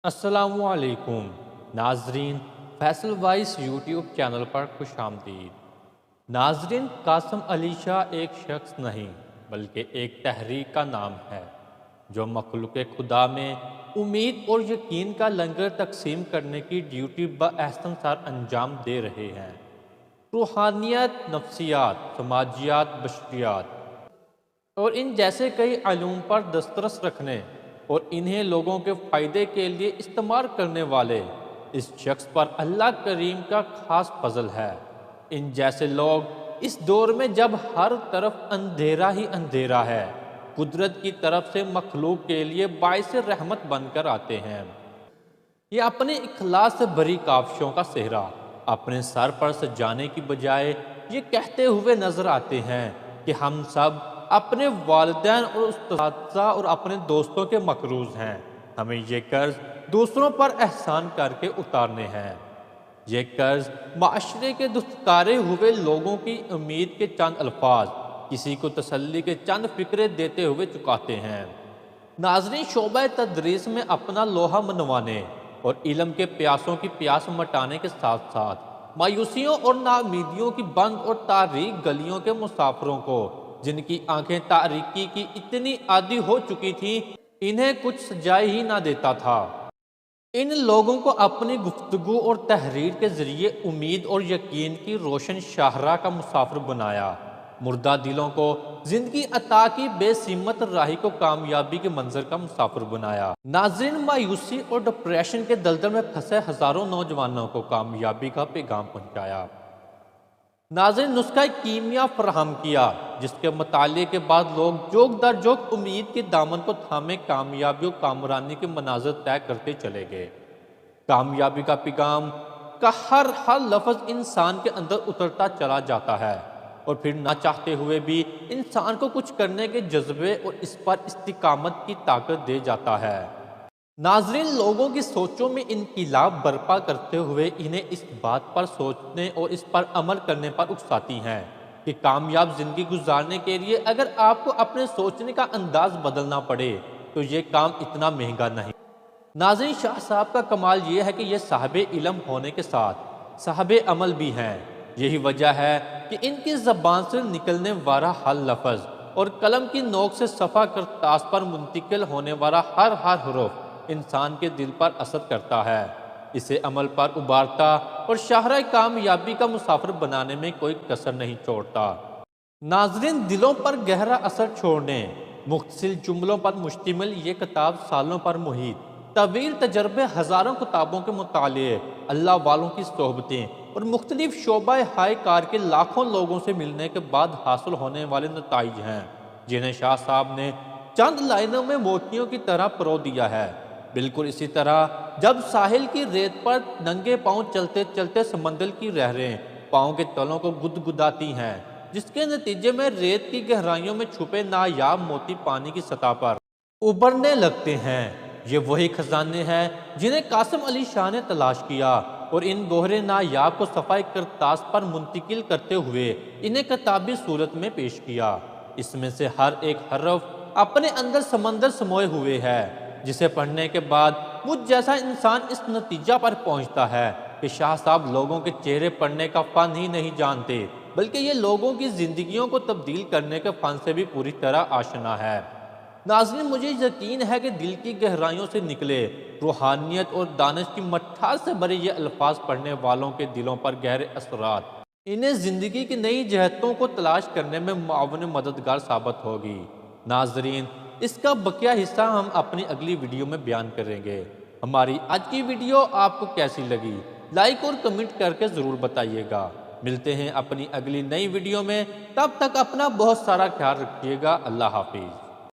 السلام علیکم ناظرین، فیصل وائس یوٹیوب چینل پر خوش آمدید۔ ناظرین، قاسم علی شاہ ایک شخص نہیں بلکہ ایک تحریک کا نام ہے جو مخلوق خدا میں امید اور یقین کا لنگر تقسیم کرنے کی ڈیوٹی باحسن سار انجام دے رہے ہیں۔ روحانیت، نفسیات، سماجیات، بشریات اور ان جیسے کئی علوم پر دسترس رکھنے اور انہیں لوگوں کے فائدے کے لیے استعمال کرنے والے اس شخص پر اللہ کریم کا خاص فضل ہے۔ ان جیسے لوگ اس دور میں جب ہر طرف اندھیرا ہی اندھیرا ہے، قدرت کی طرف سے مخلوق کے لیے باعث رحمت بن کر آتے ہیں۔ یہ اپنے اخلاص سے بھری کاوشوں کا صحرا اپنے سر پر سجانے کی بجائے یہ کہتے ہوئے نظر آتے ہیں کہ ہم سب اپنے والدین اور اساتذہ اور اپنے دوستوں کے مقروض ہیں، ہمیں یہ قرض دوسروں پر احسان کر کے اتارنے ہیں۔ یہ قرض معاشرے کے دستکارے ہوئے لوگوں کی امید کے چند الفاظ، کسی کو تسلی کے چند فکرے دیتے ہوئے چکاتے ہیں۔ ناظرین، شعبہ تدریس میں اپنا لوہا منوانے اور علم کے پیاسوں کی پیاس مٹانے کے ساتھ ساتھ مایوسیوں اور ناامیدیوں کی بند اور تاریک گلیوں کے مسافروں کو، جن کی آنکھیں تاریکی کی اتنی عادی ہو چکی تھیں انہیں کچھ سجائی ہی نہ دیتا تھا، ان لوگوں کو اپنی گفتگو اور تحریر کے ذریعے امید اور یقین کی روشن شاہراہ کا مسافر بنایا، مردہ دلوں کو زندگی عطا کی بے سمت راہی کو کامیابی کے منظر کا مسافر بنایا۔ ناظرین، مایوسی اور ڈپریشن کے دلدل میں پھنسے ہزاروں نوجوانوں کو کامیابی کا پیغام پہنچایا۔ ناظرین، نسخہ کیمیا فراہم کیا جس کے مطالعے کے بعد لوگ جوک در جوک امید کے دامن کو تھامے کامیابی و کامرانی کے مناظر طے کرتے چلے گئے۔ کامیابی کا پیغام کا ہر لفظ انسان کے اندر اترتا چلا جاتا ہے اور پھر نہ چاہتے ہوئے بھی انسان کو کچھ کرنے کے جذبے اور اس پر استقامت کی طاقت دے جاتا ہے۔ ناظرین، لوگوں کی سوچوں میں انقلاب برپا کرتے ہوئے انہیں اس بات پر سوچنے اور اس پر عمل کرنے پر اکساتی ہیں کہ کامیاب زندگی گزارنے کے لیے اگر آپ کو اپنے سوچنے کا انداز بدلنا پڑے تو یہ کام اتنا مہنگا نہیں۔ ناظرین، شاہ صاحب کا کمال یہ ہے کہ یہ صاحب علم ہونے کے ساتھ صاحب عمل بھی ہیں۔ یہی وجہ ہے کہ ان کی زبان سے نکلنے والا ہر لفظ اور قلم کی نوک سے صفحہ کرتاس پر منتقل ہونے والا ہر حرف انسان کے دل پر اثر کرتا ہے، اسے عمل پر ابھارتا اور شاہراہ کامیابی کا مسافر بنانے میں کوئی کسر نہیں چھوڑتا۔ ناظرین، دلوں پر گہرا اثر چھوڑنے، مختصر جملوں پر مشتمل یہ کتاب سالوں پر محیط، طویل تجربے، ہزاروں کتابوں کے مطالعے، اللہ والوں کی صحبتیں اور مختلف شعبہ ہائے کار کے لاکھوں لوگوں سے ملنے کے بعد حاصل ہونے والے نتائج ہیں، جنہیں شاہ صاحب نے چند لائنوں میں موتیوں کی طرح پرو دیا ہے۔ بالکل اسی طرح جب ساحل کی ریت پر ننگے پاؤں چلتے چلتے سمندر کی لہریں پاؤں کے تلوں کو گدگداتی ہیں، جس کے نتیجے میں ریت کی گہرائیوں میں چھپے نایاب موتی پانی کی سطح پر ابھرنے لگتے ہیں، یہ وہی خزانے ہیں جنہیں قاسم علی شاہ نے تلاش کیا اور ان گوہر نایاب کو صفحہ کرتاس پر منتقل کرتے ہوئے انہیں کتابی صورت میں پیش کیا۔ اس میں سے ہر ایک حرف اپنے اندر سمندر سموئے ہوئے ہے، جسے پڑھنے کے بعد مجھ جیسا انسان اس نتیجہ پر پہنچتا ہے کہ شاہ صاحب لوگوں کے چہرے پڑھنے کا فن ہی نہیں جانتے بلکہ یہ لوگوں کی زندگیوں کو تبدیل کرنے کے فن سے بھی پوری طرح آشنا ہے۔ ناظرین، مجھے یقین ہے کہ دل کی گہرائیوں سے نکلے روحانیت اور دانش کی مٹھاس سے بھرے یہ الفاظ پڑھنے والوں کے دلوں پر گہرے اثرات، انہیں زندگی کی نئی جہتوں کو تلاش کرنے میں معاون مددگار ثابت ہوگی۔ ناظرین، اس کا بقیہ حصہ ہم اپنی اگلی ویڈیو میں بیان کریں گے۔ ہماری آج کی ویڈیو آپ کو کیسی لگی؟ لائک اور کمنٹ کر کے ضرور بتائیے گا۔ ملتے ہیں اپنی اگلی نئی ویڈیو میں، تب تک اپنا بہت سارا خیال رکھیے گا۔ اللہ حافظ۔